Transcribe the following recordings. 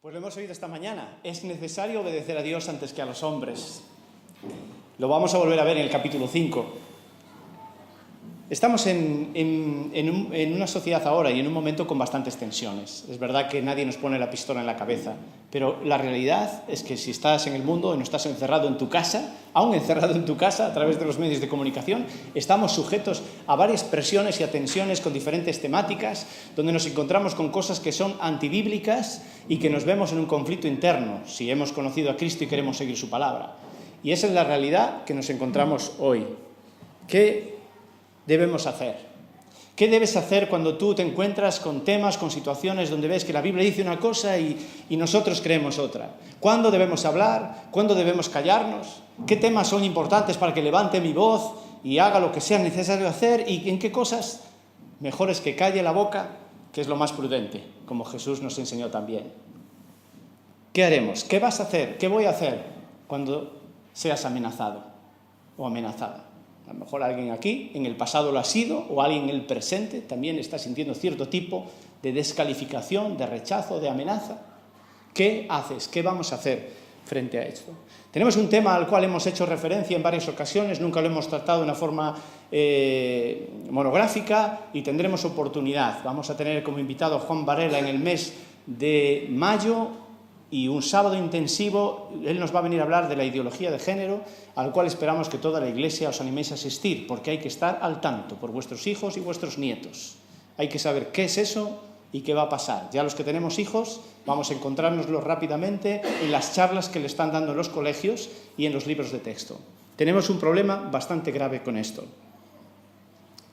Pues lo hemos oído esta mañana. Es necesario obedecer a Dios antes que a los hombres. Lo vamos a volver a ver en el capítulo 5. Estamos en una sociedad ahora y en un momento con bastantes tensiones. Es verdad que nadie nos pone la pistola en la cabeza, pero la realidad es que si estás en el mundo y no estás encerrado en tu casa, aún encerrado en tu casa a través de los medios de comunicación, estamos sujetos a varias presiones y a tensiones con diferentes temáticas, donde nos encontramos con cosas que son antibíblicas y que nos vemos en un conflicto interno, si hemos conocido a Cristo y queremos seguir su palabra. Y esa es la realidad que nos encontramos hoy. ¿Qué debemos hacer? ¿Qué debes hacer cuando tú te encuentras con temas, con situaciones donde ves que la Biblia dice una cosa y nosotros creemos otra? ¿Cuándo debemos hablar? ¿Cuándo debemos callarnos? ¿Qué temas son importantes para que levante mi voz y haga lo que sea necesario hacer? ¿Y en qué cosas mejor es que calle la boca, que es lo más prudente, como Jesús nos enseñó también? ¿Qué haremos? ¿Qué vas a hacer? ¿Qué voy a hacer cuando seas amenazado o amenazada? A lo mejor alguien aquí en el pasado lo ha sido, o alguien en el presente también está sintiendo cierto tipo de descalificación, de rechazo, de amenaza. ¿Qué haces? ¿Qué vamos a hacer frente a esto? Tenemos un tema al cual hemos hecho referencia en varias ocasiones, nunca lo hemos tratado de una forma monográfica y tendremos oportunidad. Vamos a tener como invitado a Juan Varela en el mes de mayo, y un sábado intensivo. Él nos va a venir a hablar de la ideología de género, al cual esperamos que toda la Iglesia os animéis a asistir, porque hay que estar al tanto por vuestros hijos y vuestros nietos. Hay que saber qué es eso y qué va a pasar. Ya los que tenemos hijos, vamos a encontrárnoslo rápidamente en las charlas que le están dando en los colegios y en los libros de texto. Tenemos un problema bastante grave con esto.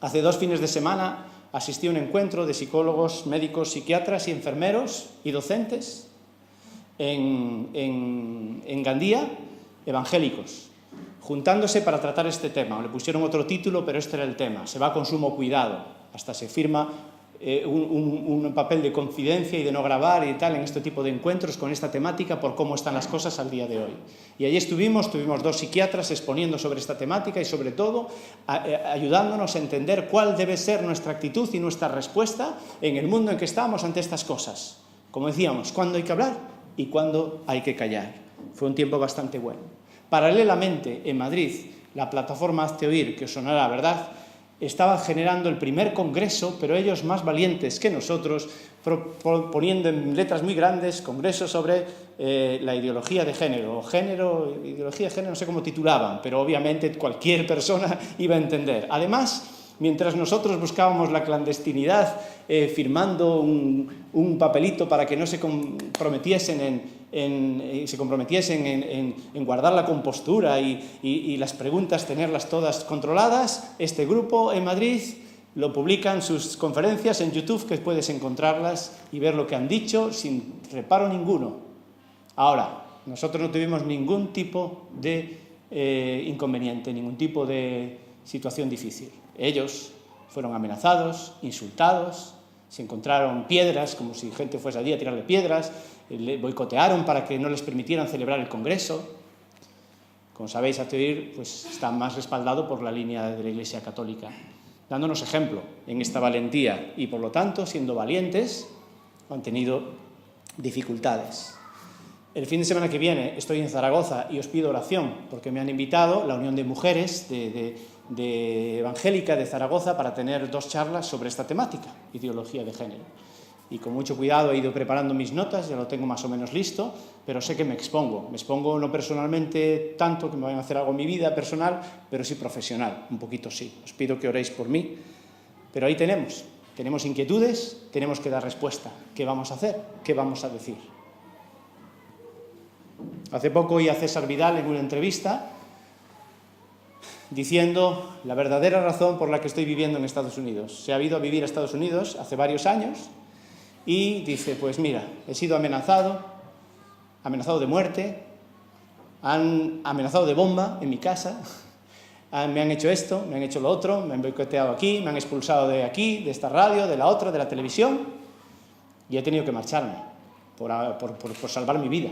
Hace 2 fines de semana asistí a un encuentro de psicólogos, médicos, psiquiatras y enfermeros y docentes en Gandía, evangélicos, juntándose para tratar este tema. Le pusieron otro título, pero este era el tema. Se va con sumo cuidado. Hasta se firma un papel de confidencia y de no grabar y tal en este tipo de encuentros con esta temática por cómo están las cosas al día de hoy. Y allí tuvimos 2 psiquiatras exponiendo sobre esta temática y sobre todo ayudándonos a entender cuál debe ser nuestra actitud y nuestra respuesta en el mundo en que estamos ante estas cosas. Como decíamos, ¿cuándo hay que hablar y cuándo hay que callar? Fue un tiempo bastante bueno. Paralelamente, en Madrid, la plataforma Hazte Oír, que os sonará, ¿verdad?, estaba generando el primer congreso, pero ellos más valientes que nosotros, poniendo en letras muy grandes congresos sobre la ideología de género, ideología de género, no sé cómo titulaban, pero obviamente cualquier persona iba a entender. Además, mientras nosotros buscábamos la clandestinidad firmando un papelito para que no se comprometiesen en guardar la compostura y las preguntas tenerlas todas controladas, este grupo en Madrid lo publican sus conferencias en YouTube, que puedes encontrarlas y ver lo que han dicho sin reparo ninguno. Ahora, nosotros no tuvimos ningún tipo de inconveniente, ningún tipo de situación difícil. Ellos fueron amenazados, insultados, se encontraron piedras, como si gente fuese allí a tirarle piedras, le boicotearon para que no les permitieran celebrar el congreso. Como sabéis, Hazte Oír pues, está más respaldado por la línea de la Iglesia Católica, dándonos ejemplo en esta valentía y, por lo tanto, siendo valientes, han tenido dificultades. El fin de semana que viene estoy en Zaragoza y os pido oración, porque me han invitado la Unión de Mujeres de Evangélica de Zaragoza para tener 2 charlas sobre esta temática, ideología de género. Y con mucho cuidado he ido preparando mis notas, ya lo tengo más o menos listo, pero sé que me expongo. Me expongo no personalmente tanto, que me vayan a hacer algo en mi vida personal, pero sí profesional, un poquito sí. Os pido que oréis por mí. Pero ahí tenemos inquietudes, tenemos que dar respuesta. ¿Qué vamos a hacer? ¿Qué vamos a decir? Hace poco oí a César Vidal en una entrevista diciendo la verdadera razón por la que estoy viviendo en Estados Unidos. Se ha ido a vivir a Estados Unidos hace varios años y dice, pues mira, he sido amenazado de muerte, han amenazado de bomba en mi casa, me han hecho esto, me han hecho lo otro, me han boicoteado aquí, me han expulsado de aquí, de esta radio, de la otra, de la televisión, y he tenido que marcharme por salvar mi vida.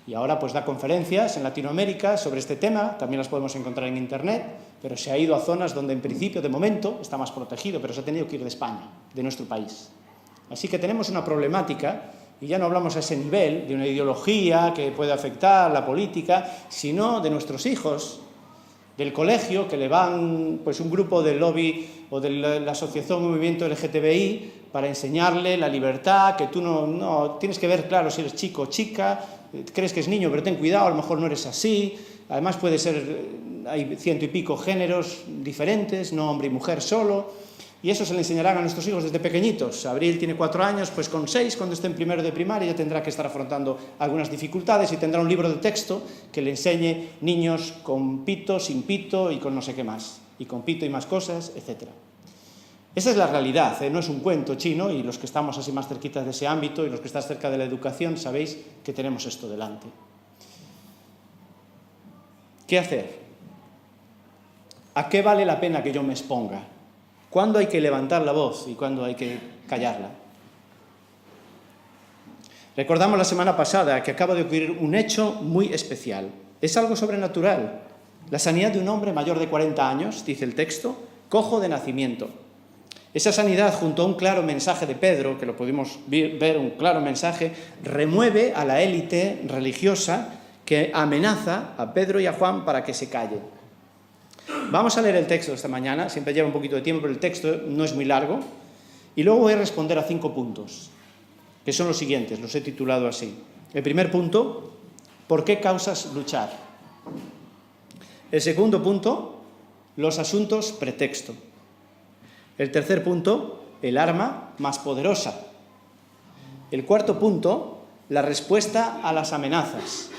Y ahora pues da conferencias en Latinoamérica sobre este tema, también las podemos encontrar en internet, pero se ha ido a zonas donde en principio, de momento, está más protegido, pero se ha tenido que ir de España, de nuestro país. Así que tenemos una problemática y ya no hablamos a ese nivel de una ideología que puede afectar la política, sino de nuestros hijos, del colegio, que le van pues un grupo del lobby o de la asociación o movimiento LGTBI para enseñarle la libertad, que tú no tienes que ver claro si eres chico o chica, crees que es niño, pero ten cuidado, a lo mejor no eres así. Además puede ser, hay 100 y pico géneros diferentes, no hombre y mujer solo, y eso se le enseñarán a nuestros hijos desde pequeñitos. Abril tiene 4 años, pues con 6, cuando esté en primero de primaria, ya tendrá que estar afrontando algunas dificultades y tendrá un libro de texto que le enseñe niños con pito, sin pito y con no sé qué más, y con pito y más cosas, etc. Esa es la realidad, no es un cuento chino, y los que estamos así más cerquitas de ese ámbito y los que están cerca de la educación sabéis que tenemos esto delante. ¿Qué hacer? ¿A qué vale la pena que yo me exponga? ¿Cuándo hay que levantar la voz y cuándo hay que callarla? Recordamos la semana pasada que acaba de ocurrir un hecho muy especial. Es algo sobrenatural. La sanidad de un hombre mayor de 40 años, dice el texto, cojo de nacimiento. Esa sanidad, junto a un claro mensaje de Pedro, que lo pudimos ver, un claro mensaje, remueve a la élite religiosa que amenaza a Pedro y a Juan para que se callen. Vamos a leer el texto esta mañana, siempre lleva un poquito de tiempo, pero el texto no es muy largo, y luego voy a responder a 5 puntos, que son los siguientes, los he titulado así. El primer punto, ¿por qué causas luchar? El segundo punto, los asuntos pretexto. El tercer punto, el arma más poderosa. El cuarto punto, la respuesta a las amenazas.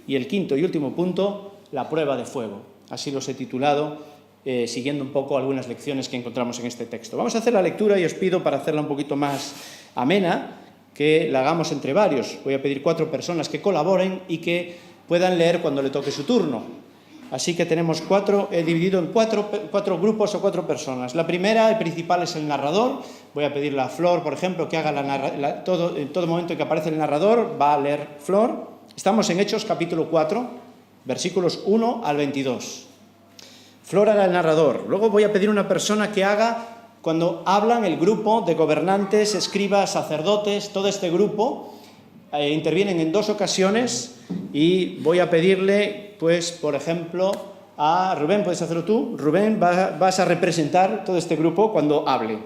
Y el quinto y último punto, la prueba de fuego. Así los he titulado, siguiendo un poco algunas lecciones que encontramos en este texto. Vamos a hacer la lectura y os pido, para hacerla un poquito más amena, que la hagamos entre varios. Voy a pedir 4 personas que colaboren y que puedan leer cuando le toque su turno. Así que tenemos 4, he dividido en 4 grupos o 4 personas. La primera, el principal, es el narrador. Voy a pedirle a Flor, por ejemplo, que haga en todo momento en que aparece el narrador, va a leer Flor. Estamos en Hechos capítulo 4, versículos 1 al 22. Flor hará el narrador. Luego voy a pedir a una persona que haga, cuando hablan el grupo de gobernantes, escribas, sacerdotes, todo este grupo, intervienen en 2 ocasiones, y voy a pedirle, pues, por ejemplo, a Rubén, ¿puedes hacerlo tú? Rubén, vas a representar todo este grupo cuando hable.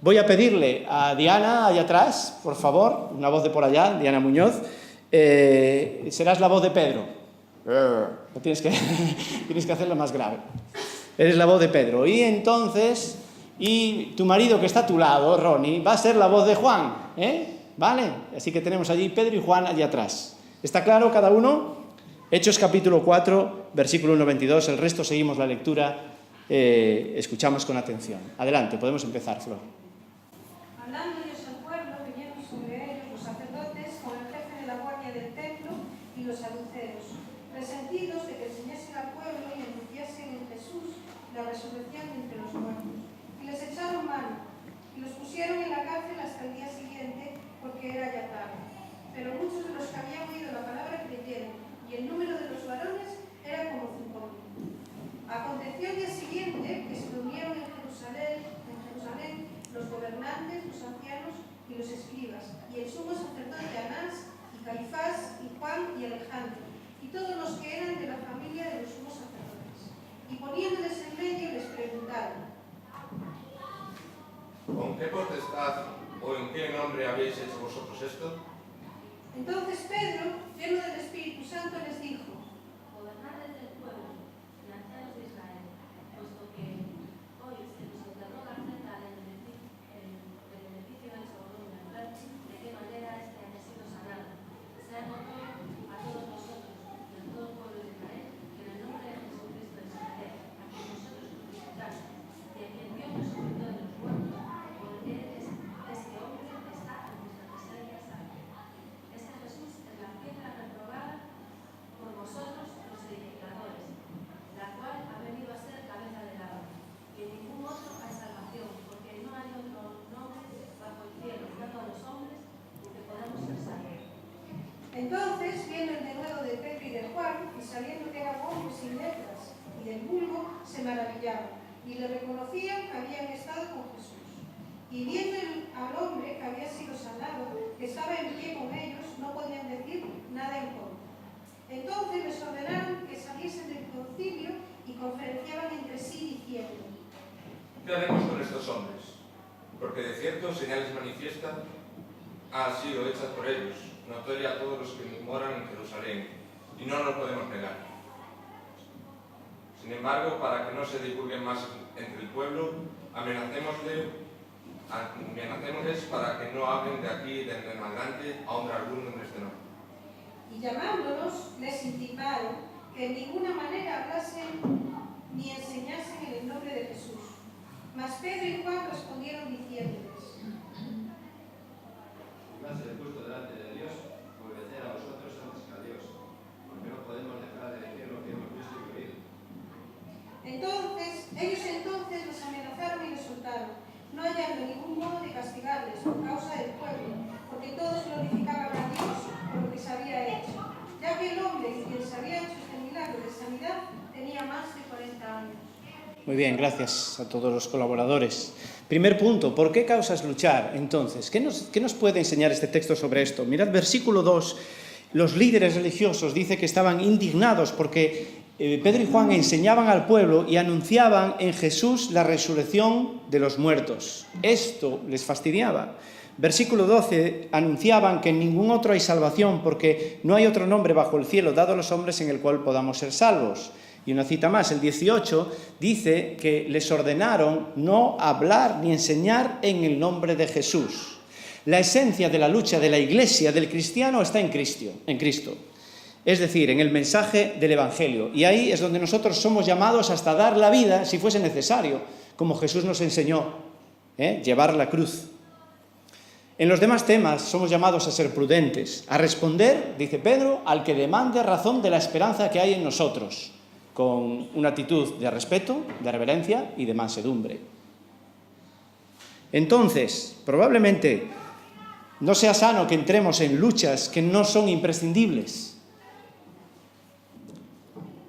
Voy a pedirle a Diana, allá atrás, por favor, una voz de por allá, Diana Muñoz, serás la voz de Pedro. Tienes que hacerlo más grave. Eres la voz de Pedro. Y entonces, y tu marido que está a tu lado, Ronnie, va a ser la voz de Juan, ¿vale? Así que tenemos allí Pedro y Juan allí atrás. ¿Está claro cada uno? Hechos capítulo 4, versículo 1 al 22. El resto seguimos la lectura, escuchamos con atención. Adelante, podemos empezar, Flor. Hablándoles al pueblo, vinieron sobre ellos los sacerdotes con el jefe de la guardia del templo y los saduceos, resentidos de que enseñasen al pueblo y anunciasen en Jesús la resurrección de entre los muertos. Y les echaron mano y los pusieron en la cárcel hasta el día siguiente, porque era ya tarde. Pero muchos de los que habían oído la palabra creyeron, y el número de los varones era como 5.000. Aconteció el día siguiente que se reunieron en Jerusalén los gobernantes, los ancianos y los escribas, y el sumo sacerdote Anás, y Caifás, y Juan, y Alejandro, y todos los que eran de la familia de los sumos sacerdotes. Y poniéndoles en medio les preguntaron: ¿con qué potestad o en qué nombre habéis hecho vosotros esto? Entonces Pedro, lleno del Espíritu Santo, les dijo: Gobernantes del pueblo y ancianos de Israel, puesto que hoy se nos interroga acerca del beneficio del soborno de mujer, de qué manera este ha sido sanado. Sea notorio a todos nosotros y a todo el pueblo de Israel que en el nombre de Jesucristo de Nazaret, a quien nosotros crucificamos, y a quien Dios resucitó de los muertos, porque este hombre está en nuestra presencia salvo. Este Jesús es la piedra reprobada por vosotros los edificadores, la cual ha venido a ser cabeza de la obra. Y en ningún otro hay salvación, porque no hay otro nombre bajo el cielo dado a los hombres en que podamos ser salvos. Entonces viendo el denuedo de Pedro y de Juan, y sabiendo que eran hombres sin letras y del vulgo, se maravillaban, y le reconocían que habían estado con Jesús. Y viendo al hombre que había sido sanado, que estaba en Entonces les ordenaron que saliesen del concilio y conferenciaban entre sí diciendo: ¿Qué haremos con estos hombres? Porque de cierto señales manifiestas han sido hechas por ellos, notoria a todos los que moran en Jerusalén, y no nos podemos negar. Sin embargo, para que no se divulguen más entre el pueblo, amenacémosles para que no hablen de aquí de en adelante a hombre alguno en este nombre. Y llamándolos, les intimaron que en ninguna manera hablasen ni enseñasen en el nombre de Jesús. Mas Pedro y Juan respondieron diciéndoles: Va a ser justo delante de Dios obedecer a vosotros antes que a Dios, porque no podemos dejar de decir lo que hemos visto y oído. Ellos entonces les amenazaron y les soltaron, no hallando ningún modo de castigarles por causa del pueblo, porque todos glorificaban a Dios por lo que se había hecho, ya que el hombre en quien se había hecho este milagro de sanidad tenía más de 40 años. Muy bien, gracias a todos los colaboradores. Primer punto, ¿por qué causas luchar? Entonces, ¿qué nos puede enseñar este texto sobre esto? Mirad, versículo 2, los líderes religiosos dice que estaban indignados porque Pedro y Juan enseñaban al pueblo y anunciaban en Jesús la resurrección de los muertos. Esto les fastidiaba. Versículo 12, anunciaban que en ningún otro hay salvación porque no hay otro nombre bajo el cielo dado a los hombres en el cual podamos ser salvos. Y una cita más, el 18, dice que les ordenaron no hablar ni enseñar en el nombre de Jesús. La esencia de la lucha de la Iglesia, del cristiano, está en Cristo. Es decir, en el mensaje del Evangelio. Y ahí es donde nosotros somos llamados hasta dar la vida, si fuese necesario, como Jesús nos enseñó, llevar la cruz. En los demás temas somos llamados a ser prudentes, a responder, dice Pedro, al que demande razón de la esperanza que hay en nosotros, con una actitud de respeto, de reverencia y de mansedumbre. Entonces, probablemente no sea sano que entremos en luchas que no son imprescindibles.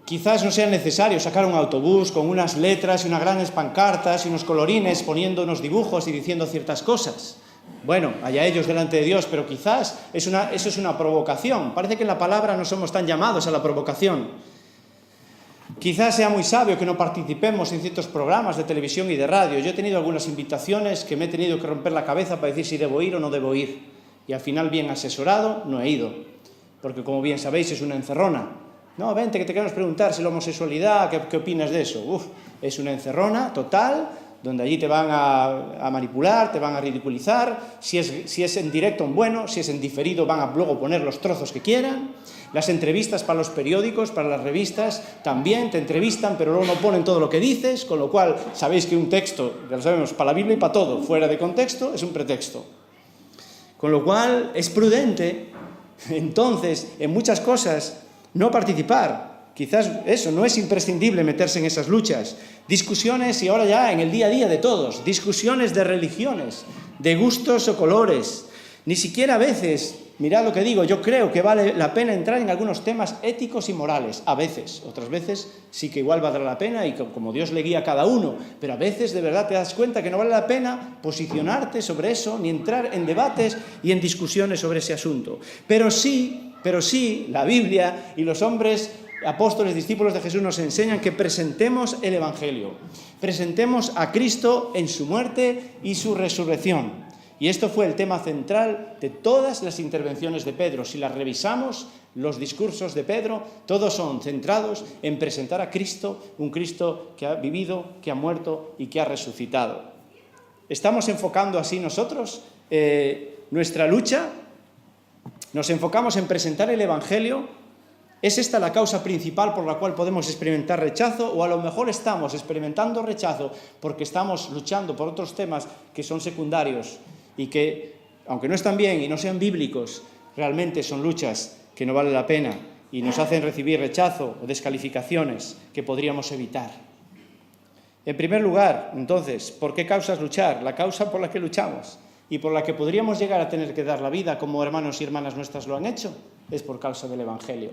Quizás no sea necesario sacar un autobús con unas letras y unas grandes pancartas y unos colorines poniendo unos dibujos y diciendo ciertas cosas. Bueno, allá ellos delante de Dios, pero quizás eso es una provocación. Parece que en la palabra no somos tan llamados a la provocación. Quizás sea muy sabio que no participemos en ciertos programas de televisión y de radio. Yo he tenido algunas invitaciones que me he tenido que romper la cabeza para decir si debo ir o no debo ir. Y al final, bien asesorado, no he ido. Porque, como bien sabéis, es una encerrona. No, vente, que te queremos preguntar si la homosexualidad, ¿qué opinas de eso? Es una encerrona total, donde allí te van a manipular, te van a ridiculizar. Si es en directo, bueno. Si es en diferido, van a luego poner los trozos que quieran. Las entrevistas para los periódicos, para las revistas, también te entrevistan, pero luego no ponen todo lo que dices, con lo cual sabéis que un texto, ya lo sabemos, para la Biblia y para todo, fuera de contexto, es un pretexto. Con lo cual es prudente, entonces, en muchas cosas, no participar. Quizás eso, no es imprescindible meterse en esas luchas. Discusiones, y ahora ya en el día a día de todos, discusiones de religiones, de gustos o colores. Ni siquiera a veces, mirad lo que digo, yo creo que vale la pena entrar en algunos temas éticos y morales. A veces, otras veces sí que igual valdrá la pena y como Dios le guía a cada uno. Pero a veces de verdad te das cuenta que no vale la pena posicionarte sobre eso, ni entrar en debates y en discusiones sobre ese asunto. Pero sí, la Biblia y los hombres, apóstoles, discípulos de Jesús nos enseñan que presentemos el Evangelio. Presentemos a Cristo en su muerte y su resurrección. Y esto fue el tema central de todas las intervenciones de Pedro. Si las revisamos, los discursos de Pedro, todos son centrados en presentar a Cristo, un Cristo que ha vivido, que ha muerto y que ha resucitado. ¿Estamos enfocando así nosotros nuestra lucha? ¿Nos enfocamos en presentar el Evangelio? ¿Es esta la causa principal por la cual podemos experimentar rechazo? ¿O a lo mejor estamos experimentando rechazo porque estamos luchando por otros temas que son secundarios y que, aunque no están bien y no sean bíblicos, realmente son luchas que no vale la pena y nos hacen recibir rechazo o descalificaciones que podríamos evitar? En primer lugar, entonces, ¿por qué causas luchar? La causa por la que luchamos y por la que podríamos llegar a tener que dar la vida, como hermanos y hermanas nuestras lo han hecho, es por causa del Evangelio,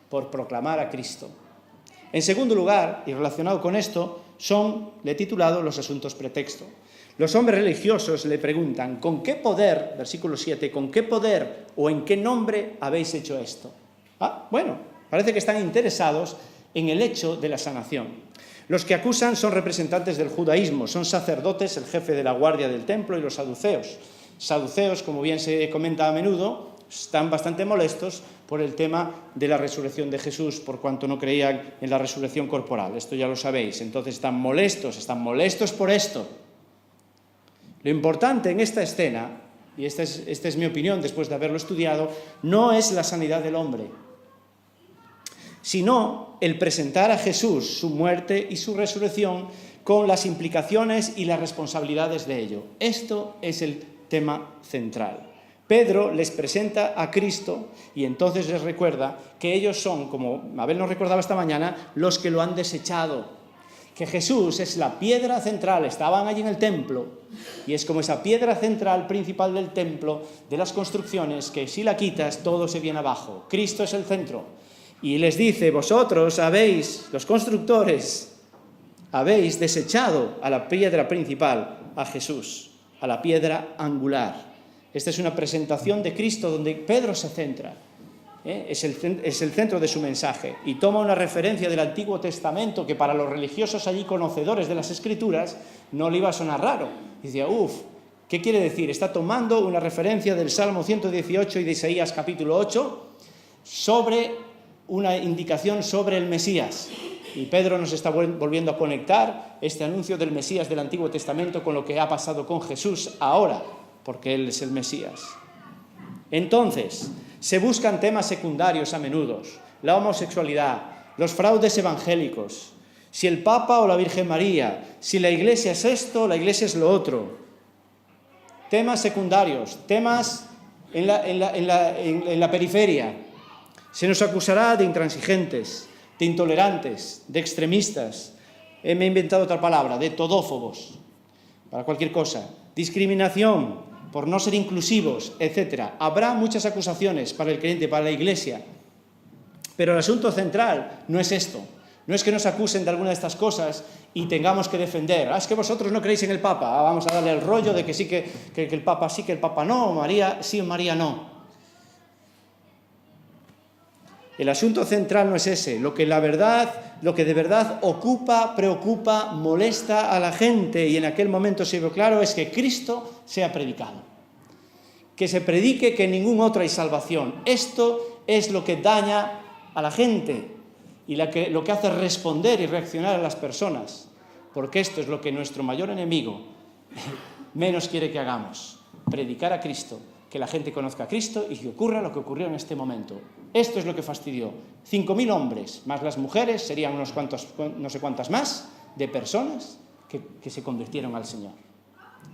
por proclamar a Cristo. En segundo lugar, y relacionado con esto, le he titulado los asuntos pretexto. Los hombres religiosos le preguntan, ¿con qué poder, versículo 7, con qué poder o en qué nombre habéis hecho esto? Bueno, Parece que están interesados en el hecho de la sanación. Los que acusan son representantes del judaísmo, son sacerdotes, el jefe de la guardia del templo y los saduceos. Saduceos, como bien se comenta a menudo, están bastante molestos por el tema de la resurrección de Jesús, por cuanto no creían en la resurrección corporal. Esto ya lo sabéis. Entonces están molestos por esto. Lo importante en esta escena, y esta es mi opinión después de haberlo estudiado, no es la sanidad del hombre, sino el presentar a Jesús, su muerte y su resurrección, con las implicaciones y las responsabilidades de ello. Esto es el tema central. Pedro les presenta a Cristo y entonces les recuerda que ellos son, como Abel nos recordaba esta mañana, los que lo han desechado. Que Jesús es la piedra central, estaban allí en el templo, y es como esa piedra central principal del templo, de las construcciones, que si la quitas todo se viene abajo. Cristo es el centro. Y les dice, vosotros los constructores, habéis desechado a la piedra principal, a Jesús, a la piedra angular. Esta es una presentación de Cristo donde Pedro se centra. Es el centro de su mensaje. Y toma una referencia del Antiguo Testamento que para los religiosos allí conocedores de las Escrituras no le iba a sonar raro. Y decía, ¿qué quiere decir? Está tomando una referencia del Salmo 118 y de Isaías capítulo 8 sobre una indicación sobre el Mesías. Y Pedro nos está volviendo a conectar este anuncio del Mesías del Antiguo Testamento con lo que ha pasado con Jesús ahora, porque Él es el Mesías. Entonces, se buscan temas secundarios a menudo, la homosexualidad, los fraudes evangélicos, si el Papa o la Virgen María, si la Iglesia es esto, la Iglesia es lo otro. Temas secundarios, temas en la periferia. Se nos acusará de intransigentes, de intolerantes, de extremistas, me he inventado otra palabra, de todófobos, para cualquier cosa, discriminación, por no ser inclusivos, etc. Habrá muchas acusaciones para el creyente, para la Iglesia, pero el asunto central no es esto. No es que nos acusen de alguna de estas cosas y tengamos que defender. Es que vosotros no creéis en el Papa. Vamos a darle el rollo de que sí, que el Papa sí, que el Papa no, María sí, María no. El asunto central no es ese. Lo que de verdad ocupa, preocupa, molesta a la gente, y en aquel momento se vio claro, es que Cristo sea predicado. Que se predique que en ningún otro hay salvación. Esto es lo que daña a la gente y lo que hace responder y reaccionar a las personas. Porque esto es lo que nuestro mayor enemigo menos quiere que hagamos. Predicar a Cristo. Que la gente conozca a Cristo y que ocurra lo que ocurrió en este momento. Esto es lo que fastidió. 5.000 hombres, más las mujeres, serían unos cuantos, no sé cuántas más, de personas que se convirtieron al Señor.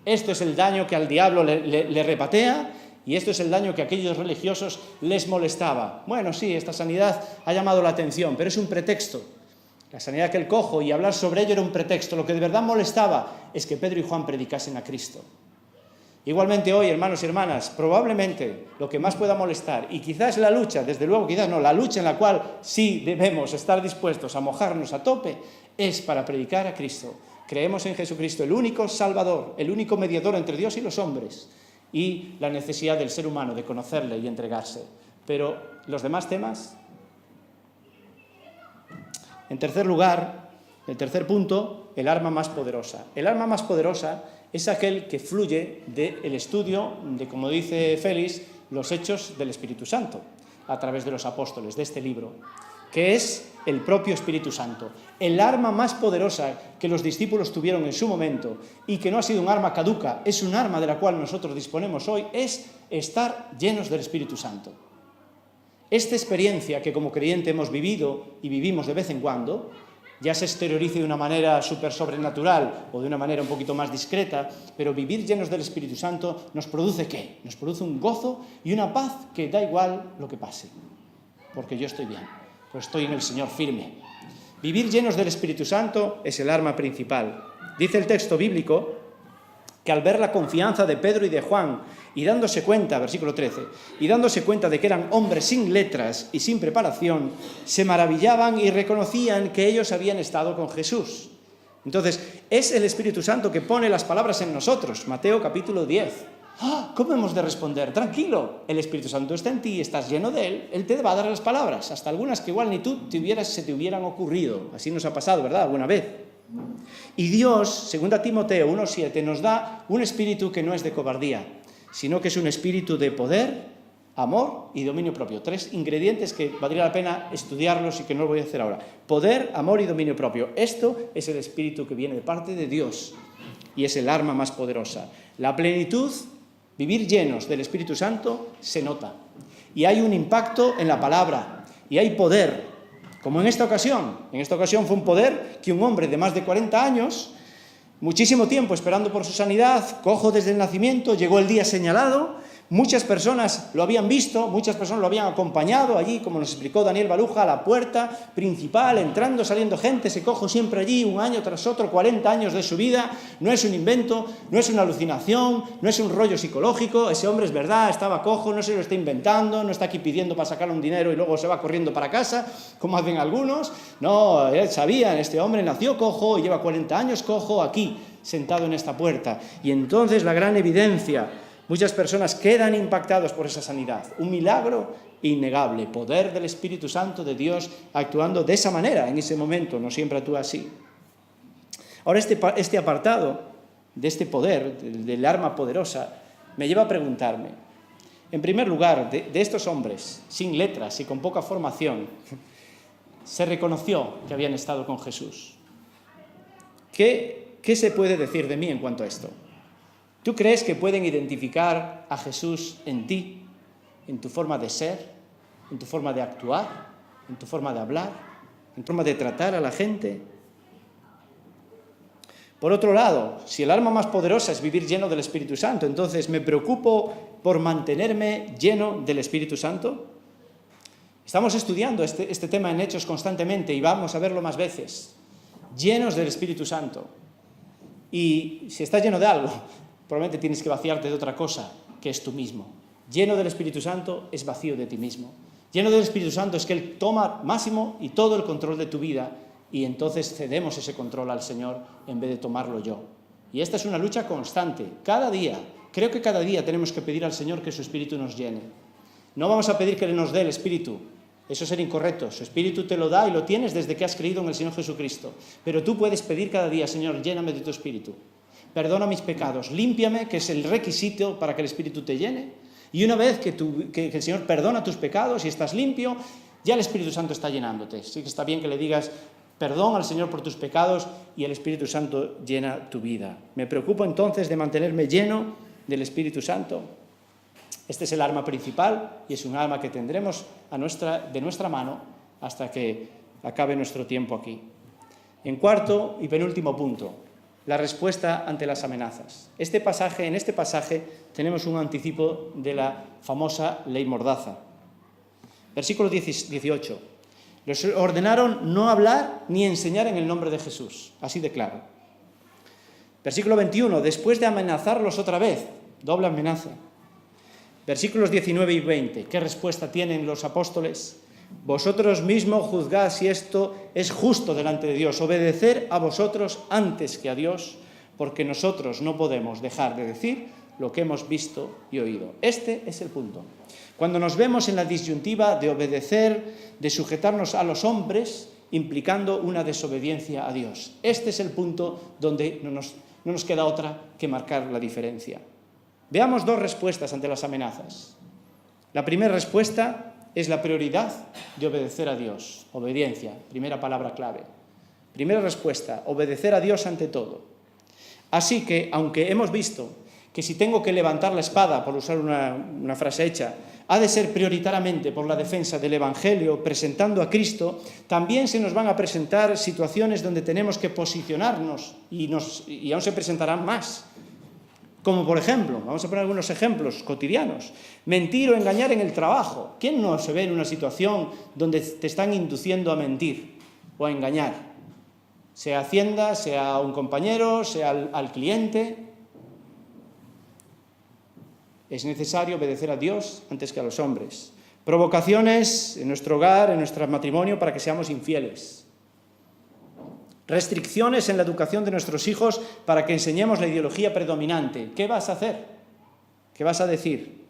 Esto es el daño que al diablo le repatea, y esto es el daño que a aquellos religiosos les molestaba. Bueno, sí, esta sanidad ha llamado la atención, pero es un pretexto. La sanidad que el cojo y hablar sobre ello era un pretexto. Lo que de verdad molestaba es que Pedro y Juan predicasen a Cristo. Igualmente hoy, hermanos y hermanas, probablemente lo que más pueda molestar, y quizás la lucha, desde luego quizás no, la lucha en la cual sí debemos estar dispuestos a mojarnos a tope, es para predicar a Cristo. Creemos en Jesucristo, el único Salvador, el único mediador entre Dios y los hombres, y la necesidad del ser humano de conocerle y entregarse. Pero los demás temas. En tercer lugar, el tercer punto, el arma más poderosa. El arma más poderosa es aquel que fluye del estudio de, como dice Félix, los hechos del Espíritu Santo, a través de los apóstoles, de este libro, que es el propio Espíritu Santo. El arma más poderosa que los discípulos tuvieron en su momento, y que no ha sido un arma caduca, es un arma de la cual nosotros disponemos hoy, es estar llenos del Espíritu Santo. Esta experiencia que como creyente hemos vivido y vivimos de vez en cuando, ya se exteriorice de una manera súper sobrenatural o de una manera un poquito más discreta, pero vivir llenos del Espíritu Santo nos produce ¿qué? Nos produce un gozo y una paz que da igual lo que pase, porque yo estoy bien, pues estoy en el Señor firme. Vivir llenos del Espíritu Santo es el arma principal. Dice el texto bíblico que al ver la confianza de Pedro y de Juan, y dándose cuenta, versículo 13, y dándose cuenta de que eran hombres sin letras y sin preparación, se maravillaban y reconocían que ellos habían estado con Jesús. Entonces, es el Espíritu Santo que pone las palabras en nosotros. Mateo capítulo 10. ¿Cómo hemos de responder? Tranquilo, el Espíritu Santo está en ti, estás lleno de Él te va a dar las palabras, hasta algunas que igual ni tú se te hubieran ocurrido. Así nos ha pasado, ¿verdad? Alguna vez. Y Dios, según Timoteo 1:7, nos da un espíritu que no es de cobardía, sino que es un espíritu de poder, amor y dominio propio. 3 ingredientes que valdría la pena estudiarlos y que no lo voy a hacer ahora. Poder, amor y dominio propio. Esto es el espíritu que viene de parte de Dios y es el arma más poderosa. La plenitud, vivir llenos del Espíritu Santo, se nota. Y hay un impacto en la palabra. Y hay poder. Como en esta ocasión. En esta ocasión fue un poder que un hombre de más de 40 años, muchísimo tiempo esperando por su sanidad, cojo desde el nacimiento, llegó el día señalado. Muchas personas lo habían visto, muchas personas lo habían acompañado allí, como nos explicó Daniel Baluja, a la puerta principal, entrando, saliendo gente, ese cojo siempre allí, un año tras otro, 40 años de su vida. No es un invento, no es una alucinación, no es un rollo psicológico. Ese hombre es verdad, estaba cojo, no se lo está inventando, no está aquí pidiendo para sacarle un dinero y luego se va corriendo para casa, como hacen algunos. No, él sabía, este hombre nació cojo y lleva 40 años cojo aquí, sentado en esta puerta. Y entonces la gran evidencia. Muchas personas quedan impactados por esa sanidad. Un milagro innegable, poder del Espíritu Santo de Dios actuando de esa manera en ese momento, no siempre actúa así. Ahora este apartado de este poder, del arma poderosa, me lleva a preguntarme, en primer lugar, de estos hombres sin letras y con poca formación, se reconoció que habían estado con Jesús. ¿Qué se puede decir de mí en cuanto a esto? ¿Tú crees que pueden identificar a Jesús en ti, en tu forma de ser, en tu forma de actuar, en tu forma de hablar, en tu forma de tratar a la gente? Por otro lado, si el arma más poderosa es vivir lleno del Espíritu Santo, entonces ¿me preocupo por mantenerme lleno del Espíritu Santo? Estamos estudiando este tema en Hechos constantemente y vamos a verlo más veces. Llenos del Espíritu Santo. Y si estás lleno de algo, probablemente tienes que vaciarte de otra cosa, que es tú mismo. Lleno del Espíritu Santo es vacío de ti mismo. Lleno del Espíritu Santo es que Él toma máximo y todo el control de tu vida y entonces cedemos ese control al Señor en vez de tomarlo yo. Y esta es una lucha constante, cada día. Creo que cada día tenemos que pedir al Señor que su Espíritu nos llene. No vamos a pedir que Él nos dé el Espíritu. Eso sería incorrecto. Su Espíritu te lo da y lo tienes desde que has creído en el Señor Jesucristo. Pero tú puedes pedir cada día, Señor, lléname de tu Espíritu. Perdona mis pecados, límpiame, que es el requisito para que el Espíritu te llene. Y una vez que el Señor perdona tus pecados y estás limpio, ya el Espíritu Santo está llenándote. Sí que está bien que le digas perdón al Señor por tus pecados y el Espíritu Santo llena tu vida. Me preocupo entonces de mantenerme lleno del Espíritu Santo. Este es el arma principal y es un arma que tendremos de nuestra mano hasta que acabe nuestro tiempo aquí. En cuarto y penúltimo punto, la respuesta ante las amenazas. En este pasaje tenemos un anticipo de la famosa ley Mordaza. Versículo 18. Les ordenaron no hablar ni enseñar en el nombre de Jesús. Así de claro. Versículo 21. Después de amenazarlos otra vez, doble amenaza. Versículos 19 y 20. ¿Qué respuesta tienen los apóstoles? Vosotros mismos juzgad si esto es justo delante de Dios, obedecer a vosotros antes que a Dios, porque nosotros no podemos dejar de decir lo que hemos visto y oído. Este es el punto. Cuando nos vemos en la disyuntiva de obedecer, de sujetarnos a los hombres, implicando una desobediencia a Dios. Este es el punto donde no nos queda otra que marcar la diferencia. Veamos 2 respuestas ante las amenazas. La primera respuesta es la prioridad de obedecer a Dios. Obediencia, primera palabra clave. Primera respuesta, obedecer a Dios ante todo. Así que, aunque hemos visto que si tengo que levantar la espada, por usar una frase hecha, ha de ser prioritariamente por la defensa del Evangelio, presentando a Cristo, también se nos van a presentar situaciones donde tenemos que posicionarnos y aún se presentarán más. Como por ejemplo, vamos a poner algunos ejemplos cotidianos, mentir o engañar en el trabajo. ¿Quién no se ve en una situación donde te están induciendo a mentir o a engañar? Sea Hacienda, sea un compañero, sea al cliente. Es necesario obedecer a Dios antes que a los hombres. Provocaciones en nuestro hogar, en nuestro matrimonio, para que seamos infieles. Restricciones en la educación de nuestros hijos para que enseñemos la ideología predominante. ¿Qué vas a hacer? ¿Qué vas a decir?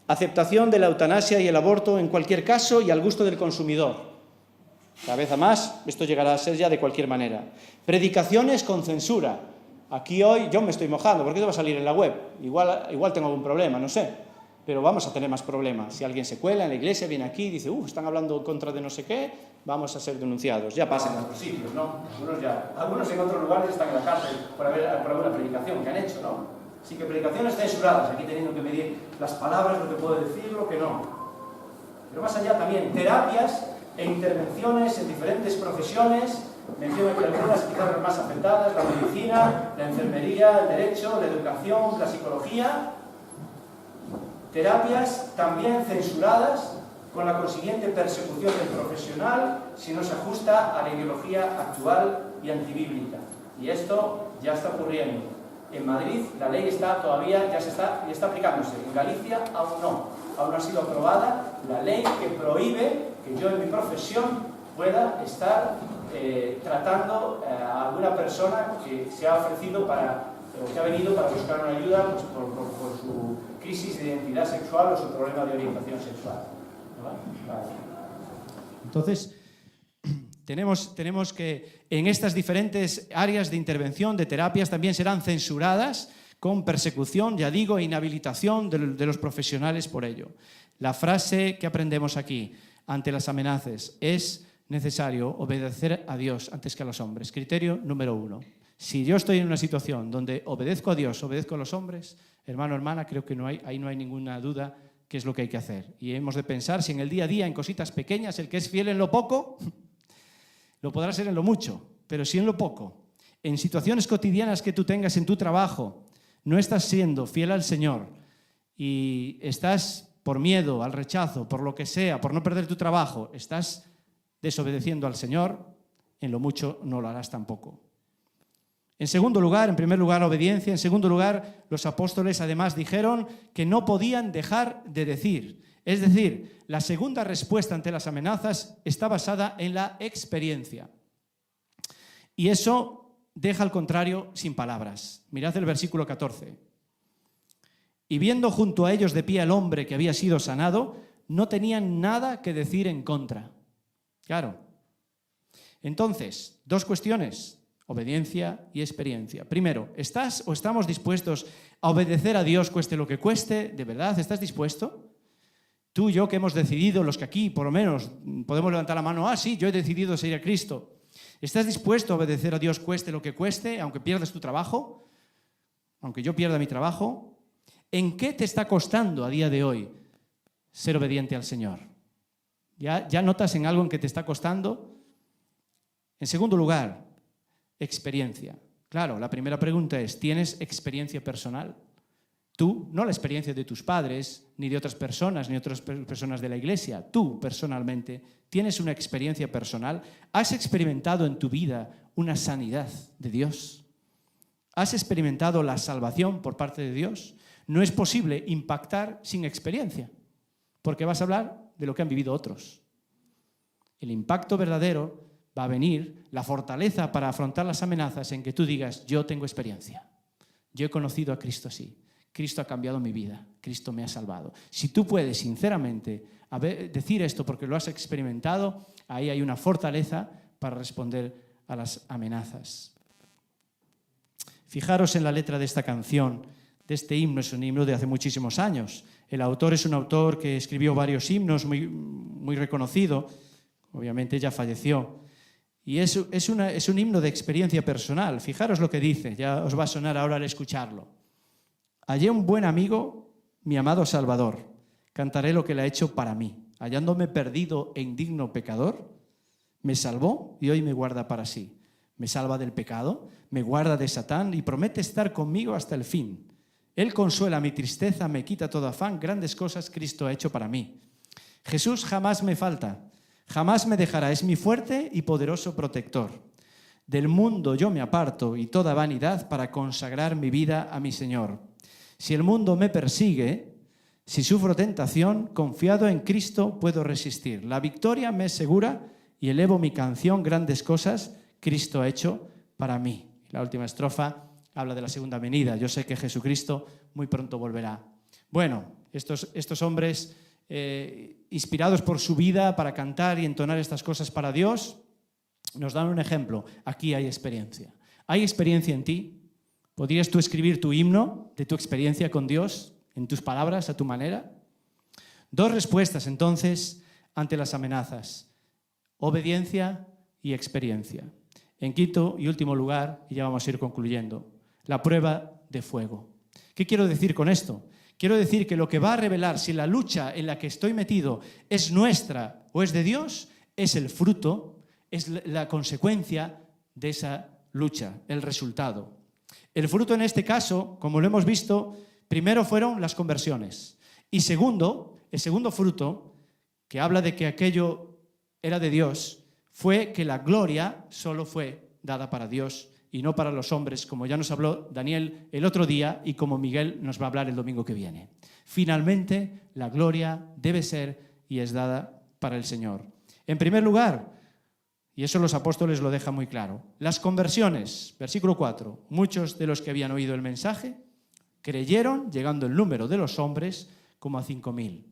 Aceptación de la eutanasia y el aborto en cualquier caso y al gusto del consumidor. Cada vez a más, esto llegará a ser ya de cualquier manera. Predicaciones con censura. Aquí hoy yo me estoy mojando, porque esto va a salir en la web. Igual tengo algún problema, no sé. Pero vamos a tener más problemas. Si alguien se cuela en la iglesia, viene aquí y dice, están hablando en contra de no sé qué, vamos a ser denunciados. Ya pasa en otros sitios, ¿no? Algunos en otros lugares están en la cárcel por alguna predicación que han hecho, ¿no? Así que predicaciones censuradas, aquí teniendo que medir las palabras, lo que puedo decir, lo que no. Pero más allá también, terapias e intervenciones en diferentes profesiones. Menciono aquí algunas, quizás las más afectadas: la medicina, la enfermería, el derecho, la educación, la psicología. Terapias también censuradas, con la consiguiente persecución del profesional si no se ajusta a la ideología actual y antibíblica. Y esto ya está ocurriendo. En Madrid la ley está aplicándose. En Galicia aún no ha sido aprobada la ley que prohíbe que yo en mi profesión pueda estar tratando a alguna persona que se ha ofrecido o que ha venido para buscar una ayuda pues, por su crisis de identidad sexual o su problema de orientación sexual. ¿No? Vale. Entonces, tenemos que en estas diferentes áreas de intervención, de terapias, también serán censuradas con persecución, ya digo, e inhabilitación de los profesionales por ello. La frase que aprendemos aquí ante las amenazas: es necesario obedecer a Dios antes que a los hombres. Criterio número 1. Si yo estoy en una situación donde obedezco a Dios, obedezco a los hombres, hermano, hermana, creo que ahí no hay ninguna duda qué es lo que hay que hacer. Y hemos de pensar si en el día a día, en cositas pequeñas, el que es fiel en lo poco, lo podrá ser en lo mucho, pero si en lo poco, en situaciones cotidianas que tú tengas en tu trabajo, no estás siendo fiel al Señor y estás por miedo al rechazo, por lo que sea, por no perder tu trabajo, estás desobedeciendo al Señor, en lo mucho no lo harás tampoco. En primer lugar, obediencia. En segundo lugar, los apóstoles además dijeron que no podían dejar de decir. Es decir, la segunda respuesta ante las amenazas está basada en la experiencia. Y eso deja al contrario sin palabras. Mirad el versículo 14. Y viendo junto a ellos de pie al hombre que había sido sanado, no tenían nada que decir en contra. Claro. Entonces, dos cuestiones: obediencia y experiencia. Primero, ¿estás o estamos dispuestos a obedecer a Dios cueste lo que cueste? ¿De verdad estás dispuesto? Tú y yo, que hemos decidido, los que aquí por lo menos podemos levantar la mano, sí, yo he decidido seguir a Cristo. ¿Estás dispuesto a obedecer a Dios cueste lo que cueste, aunque pierdas tu trabajo? Aunque yo pierda mi trabajo. ¿En qué te está costando a día de hoy ser obediente al Señor? ¿Ya notas en algo en que te está costando? En segundo lugar, experiencia. Claro, la primera pregunta es: ¿tienes experiencia personal? Tú, no la experiencia de tus padres, ni de otras personas, ni otras personas de la iglesia. Tú, personalmente, ¿tienes una experiencia personal? ¿Has experimentado en tu vida una sanidad de Dios? ¿Has experimentado la salvación por parte de Dios? No es posible impactar sin experiencia, porque vas a hablar de lo que han vivido otros. El impacto verdadero va a venir, la fortaleza para afrontar las amenazas, en que tú digas: yo tengo experiencia, yo he conocido a Cristo así, Cristo ha cambiado mi vida, Cristo me ha salvado. Si tú puedes sinceramente decir esto porque lo has experimentado, ahí hay una fortaleza para responder a las amenazas. Fijaros en la letra de esta canción, de este himno. Es un himno de hace muchísimos años. El autor es un autor que escribió varios himnos, muy reconocido. Obviamente ya falleció. Y es un himno de experiencia personal. Fijaros lo que dice, ya os va a sonar ahora al escucharlo. Hallé un buen amigo, mi amado Salvador. Cantaré lo que le ha hecho para mí. Hallándome perdido e indigno pecador, me salvó y hoy me guarda para sí. Me salva del pecado, me guarda de Satán y promete estar conmigo hasta el fin. Él consuela mi tristeza, me quita todo afán. Grandes cosas Cristo ha hecho para mí. Jesús jamás me falta. Jamás me dejará, es mi fuerte y poderoso protector. Del mundo yo me aparto y toda vanidad para consagrar mi vida a mi Señor. Si el mundo me persigue, si sufro tentación, confiado en Cristo puedo resistir. La victoria me es segura y elevo mi canción, grandes cosas Cristo ha hecho para mí. La última estrofa habla de la segunda venida. Yo sé que Jesucristo muy pronto volverá. Bueno, estos hombres, inspirados por su vida para cantar y entonar estas cosas para Dios, nos dan un ejemplo. Aquí hay experiencia. ¿Hay experiencia en ti? ¿Podrías tú escribir tu himno de tu experiencia con Dios en tus palabras, a tu manera? Dos respuestas, entonces, ante las amenazas: obediencia y experiencia. En quinto y último lugar, y ya vamos a ir concluyendo, la prueba de fuego. ¿Qué quiero decir con esto? Quiero decir que lo que va a revelar si la lucha en la que estoy metido es nuestra o es de Dios, es el fruto, es la consecuencia de esa lucha, el resultado. El fruto en este caso, como lo hemos visto, primero fueron las conversiones. Y segundo, el segundo fruto, que habla de que aquello era de Dios, fue que la gloria solo fue dada para Dios y no para los hombres, como ya nos habló Daniel el otro día y como Miguel nos va a hablar el domingo que viene. Finalmente, la gloria debe ser y es dada para el Señor. En primer lugar, y eso los apóstoles lo dejan muy claro, las conversiones, versículo 4, muchos de los que habían oído el mensaje creyeron, llegando el número de los hombres como a 5.000.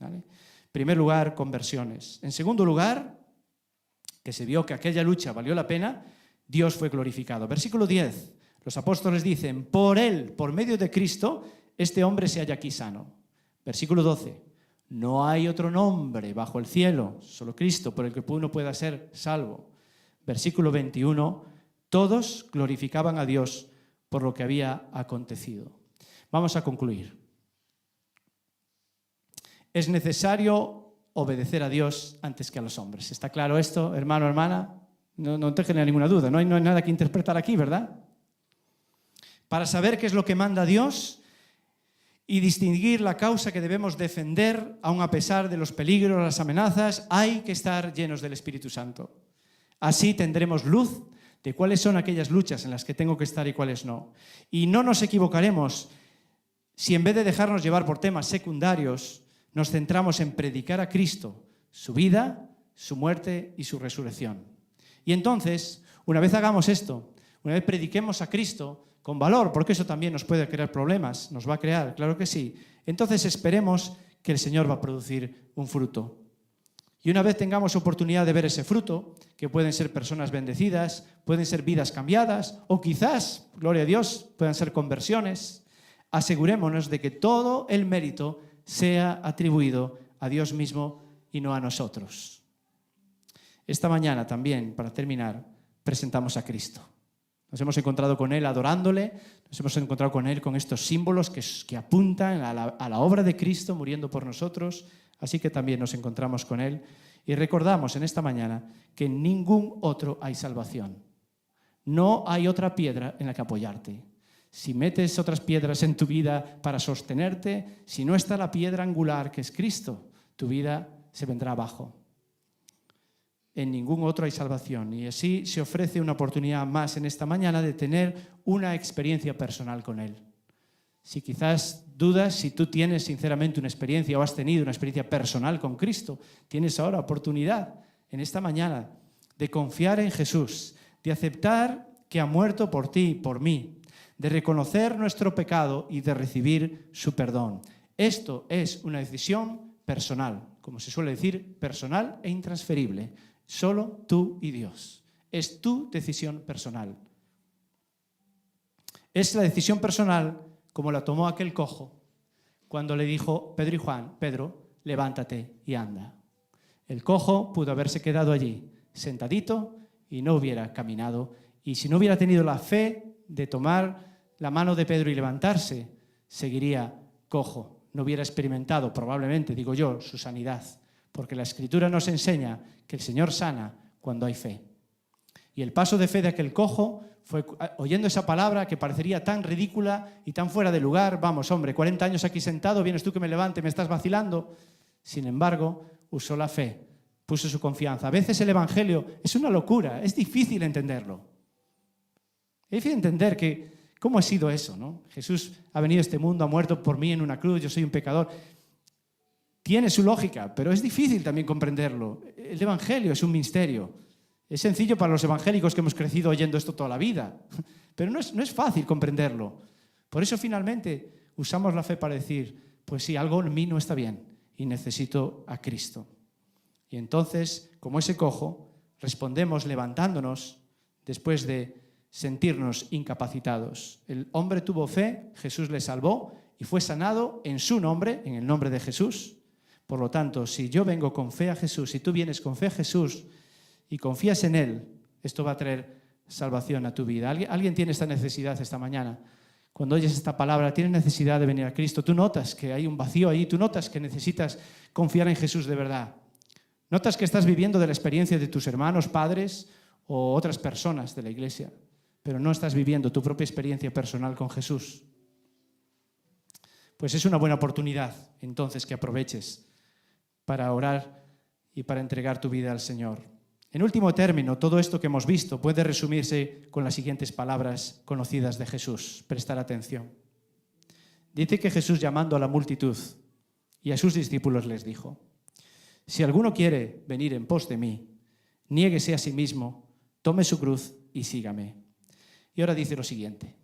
¿Vale? En primer lugar, conversiones. En segundo lugar, que se vio que aquella lucha valió la pena, Dios fue glorificado. Versículo 10, los apóstoles dicen, por él, por medio de Cristo, este hombre se halla aquí sano. Versículo 12, no hay otro nombre bajo el cielo, solo Cristo, por el que uno pueda ser salvo. Versículo 21, todos glorificaban a Dios por lo que había acontecido. Vamos a concluir. Es necesario obedecer a Dios antes que a los hombres. ¿Está claro esto, hermano, hermana? No te genera ninguna duda. No hay nada que interpretar aquí, ¿verdad? Para saber qué es lo que manda Dios y distinguir la causa que debemos defender, aun a pesar de los peligros, las amenazas, hay que estar llenos del Espíritu Santo. Así tendremos luz de cuáles son aquellas luchas en las que tengo que estar y cuáles no. Y no nos equivocaremos si en vez de dejarnos llevar por temas secundarios, nos centramos en predicar a Cristo, su vida, su muerte y su resurrección. Y entonces, una vez hagamos esto, una vez prediquemos a Cristo con valor, porque eso también nos puede crear problemas, nos va a crear, claro que sí, entonces esperemos que el Señor va a producir un fruto. Y una vez tengamos oportunidad de ver ese fruto, que pueden ser personas bendecidas, pueden ser vidas cambiadas, o quizás, gloria a Dios, puedan ser conversiones, asegurémonos de que todo el mérito sea atribuido a Dios mismo y no a nosotros. Esta mañana también, para terminar, presentamos a Cristo. Nos hemos encontrado con Él adorándole, nos hemos encontrado con Él con estos símbolos que apuntan a la obra de Cristo muriendo por nosotros, así que también nos encontramos con Él y recordamos en esta mañana que en ningún otro hay salvación. No hay otra piedra en la que apoyarte. Si metes otras piedras en tu vida para sostenerte, si no está la piedra angular que es Cristo, tu vida se vendrá abajo. En ningún otro hay salvación. Y así se ofrece una oportunidad más en esta mañana de tener una experiencia personal con Él. Si quizás dudas si tú tienes sinceramente una experiencia o has tenido una experiencia personal con Cristo, tienes ahora oportunidad en esta mañana de confiar en Jesús, de aceptar que ha muerto por ti y por mí, de reconocer nuestro pecado y de recibir su perdón. Esto es una decisión personal, como se suele decir, personal e intransferible. Solo tú y Dios. Es tu decisión personal. Es la decisión personal como la tomó aquel cojo cuando le dijo Pedro y Juan, Pedro, levántate y anda. El cojo pudo haberse quedado allí, sentadito, y no hubiera caminado. Y si no hubiera tenido la fe de tomar la mano de Pedro y levantarse, seguiría cojo. No hubiera experimentado, probablemente, digo yo, su sanidad. Porque la Escritura nos enseña que el Señor sana cuando hay fe. Y el paso de fe de aquel cojo fue oyendo esa palabra que parecería tan ridícula y tan fuera de lugar. Vamos, hombre, 40 años aquí sentado, vienes tú que me levante, me estás vacilando. Sin embargo, usó la fe, puso su confianza. A veces el Evangelio es una locura, es difícil entenderlo. Es difícil entender cómo ha sido eso, ¿no? Jesús ha venido a este mundo, ha muerto por mí en una cruz, yo soy un pecador. Tiene su lógica, pero es difícil también comprenderlo. El Evangelio es un misterio. Es sencillo para los evangélicos que hemos crecido oyendo esto toda la vida. Pero no es fácil comprenderlo. Por eso finalmente usamos la fe para decir, pues sí, algo en mí no está bien y necesito a Cristo. Y entonces, como ese cojo, respondemos levantándonos después de sentirnos incapacitados. El hombre tuvo fe, Jesús le salvó y fue sanado en su nombre, en el nombre de Jesús. Por lo tanto, si yo vengo con fe a Jesús, si tú vienes con fe a Jesús y confías en Él, esto va a traer salvación a tu vida. ¿Alguien tiene esta necesidad esta mañana? Cuando oyes esta palabra, tienes necesidad de venir a Cristo. Tú notas que hay un vacío ahí, tú notas que necesitas confiar en Jesús de verdad. Notas que estás viviendo de la experiencia de tus hermanos, padres o otras personas de la iglesia, pero no estás viviendo tu propia experiencia personal con Jesús. Pues es una buena oportunidad, entonces, que aproveches para orar y para entregar tu vida al Señor. En último término, todo esto que hemos visto puede resumirse con las siguientes palabras conocidas de Jesús. Prestar atención. Dice que Jesús, llamando a la multitud y a sus discípulos, les dijo: si alguno quiere venir en pos de mí, niéguese a sí mismo, tome su cruz y sígame. Y ahora dice lo siguiente: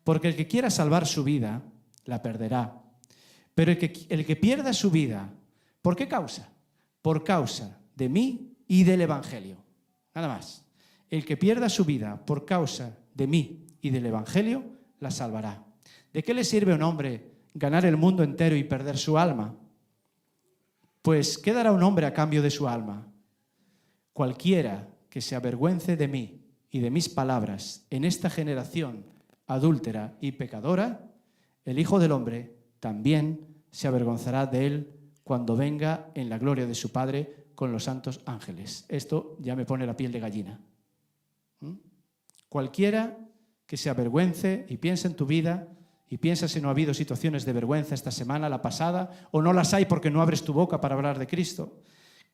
porque el que quiera salvar su vida, la perderá. Pero el que pierda su vida, ¿por qué causa? Por causa de mí y del Evangelio. Nada más. El que pierda su vida por causa de mí y del Evangelio, la salvará. ¿De qué le sirve a un hombre ganar el mundo entero y perder su alma? Pues, ¿qué dará un hombre a cambio de su alma? Cualquiera que se avergüence de mí y de mis palabras en esta generación adúltera y pecadora, el Hijo del Hombre también se avergonzará de él cuando venga en la gloria de su Padre con los santos ángeles. Esto ya me pone la piel de gallina. Cualquiera que se avergüence y piense en tu vida y piensa si no ha habido situaciones de vergüenza esta semana, la pasada, o no las hay porque no abres tu boca para hablar de Cristo.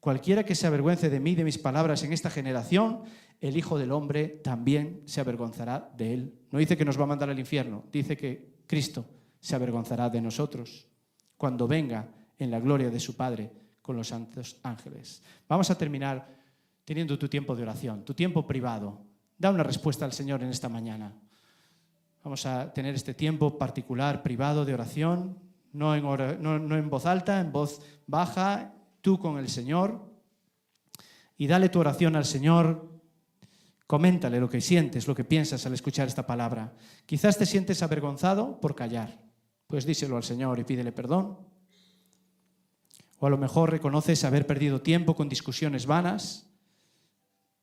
Cualquiera que se avergüence de mí, de mis palabras en esta generación, el Hijo del Hombre también se avergonzará de él. No dice que nos va a mandar al infierno, dice que Cristo se avergonzará de nosotros cuando venga en la gloria de su Padre con los santos ángeles. Vamos a terminar teniendo tu tiempo de oración, tu tiempo privado. Da una respuesta al Señor en esta mañana. Vamos a tener este tiempo particular, privado de oración, no en voz alta, en voz baja, tú con el Señor. Y dale tu oración al Señor. Coméntale lo que sientes, lo que piensas al escuchar esta palabra. Quizás te sientes avergonzado por callar. Pues díselo al Señor y pídele perdón. O a lo mejor reconoces haber perdido tiempo con discusiones vanas.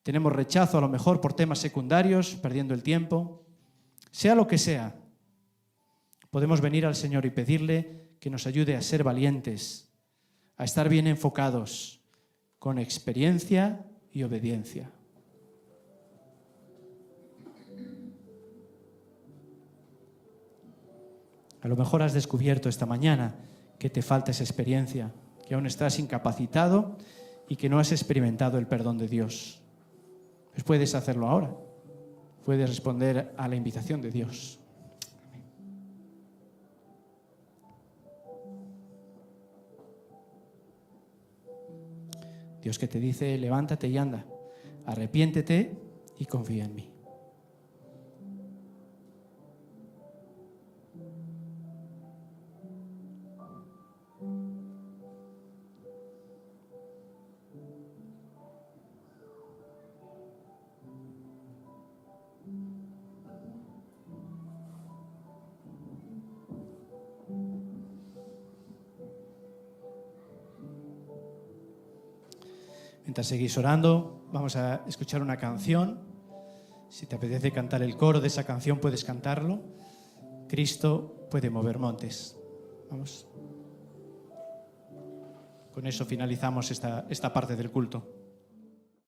Tenemos rechazo a lo mejor por temas secundarios, perdiendo el tiempo. Sea lo que sea, podemos venir al Señor y pedirle que nos ayude a ser valientes, a estar bien enfocados, con experiencia y obediencia. A lo mejor has descubierto esta mañana que te falta esa experiencia, que aún estás incapacitado y que no has experimentado el perdón de Dios. Pues puedes hacerlo ahora. Puedes responder a la invitación de Dios. Dios que te dice: levántate y anda, arrepiéntete y confía en mí. Mientras seguís orando, vamos a escuchar una canción. Si te apetece cantar el coro de esa canción, puedes cantarlo. Cristo puede mover montes. Vamos. Con eso finalizamos esta parte del culto.